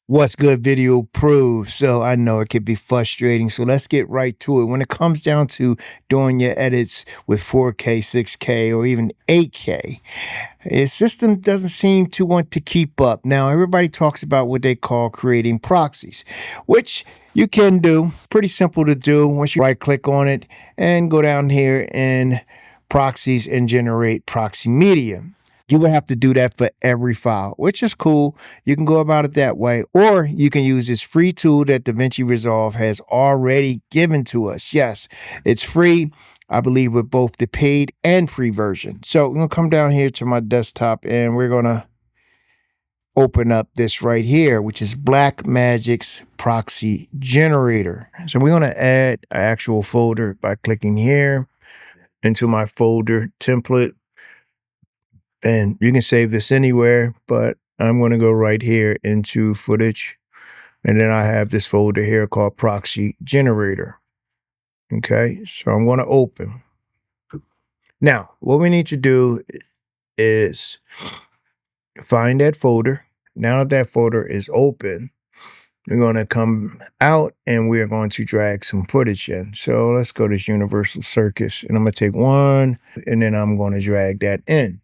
What's good video proves. So I know it could be frustrating. So let's get right to it. When it comes down to doing your edits with 4K, 6K, or even 8K, his system doesn't seem to want to keep up. Now, everybody talks about what they call creating proxies, which you can do. Pretty simple to do. Once you right click on it and go down here in proxies and generate proxy media. You would have to do that for every file, which is cool. You can go about it that way, or you can use this free tool that DaVinci Resolve has already given to us. Yes, it's free, I believe, with both the paid and free version. So I'm going to come down here to my desktop and we're going to open up this right here, which is Blackmagic's proxy generator. So we're going to add an actual folder by clicking here into my folder template. And you can save this anywhere, but I'm going to go right here into footage. And then I have this folder here called proxy generator. Okay, so I'm going to open. Now, what we need to do is find that folder. Now that folder is open, we're going to come out and we're going to drag some footage in. So let's go to this Universal Circus and I'm going to take one and then I'm going to drag that in.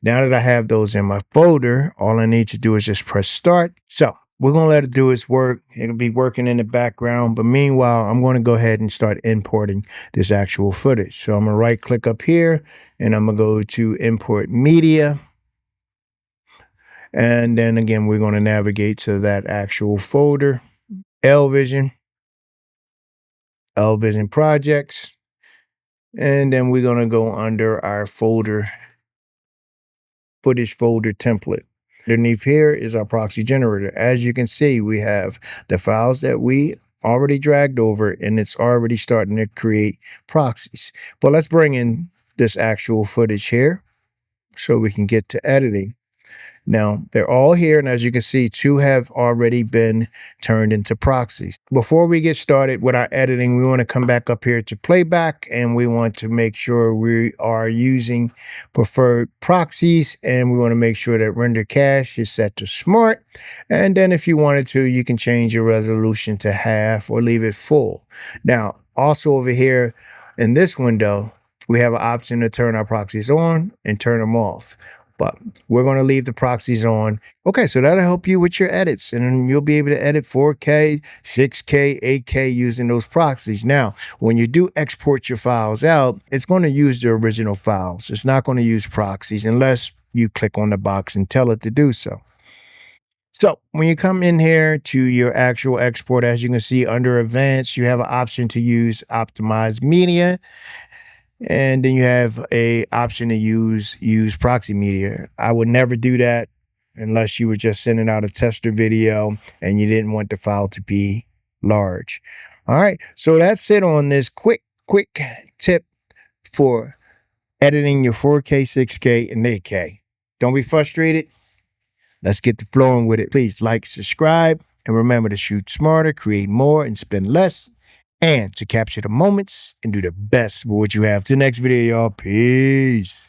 Now that I have those in my folder, all I need to do is just press start. So we're going to let it do its work. It'll be working in the background. But meanwhile, I'm going to go ahead and start importing this actual footage. So I'm going to right click up here and I'm going to go to import media. And then again, we're going to navigate to that actual folder, LVision projects. And then we're going to go under our folder, footage folder template. Underneath here is our proxy generator. As you can see, we have the files that we already dragged over and it's already starting to create proxies. But let's bring in this actual footage here so we can get to editing. Now, they're all here, and as you can see, two have already been turned into proxies. Before we get started with our editing, we want to come back up here to playback, and we want to make sure we are using preferred proxies, and we want to make sure that render cache is set to smart. And then if you wanted to, you can change your resolution to half or leave it full. Now, also over here in this window, we have an option to turn our proxies on and turn them off. But we're going to leave the proxies on. Okay, so that'll help you with your edits. And you'll be able to edit 4K, 6K, 8K using those proxies. Now, when you do export your files out, it's going to use the original files. It's not going to use proxies unless you click on the box and tell it to do so. So when you come in here to your actual export, as you can see under advanced, you have an option to use optimized media. And then you have a option to use proxy media. I would never do that unless you were just sending out a tester video and you didn't want the file to be large. All right, so that's it on this quick tip for editing your 4K, 6K, and 8K. Don't be frustrated. Let's get the flowing with it. Please like, subscribe, and remember to shoot smarter, create more, and spend less. And to capture the moments and do the best with what you have. Till next video, y'all. Peace.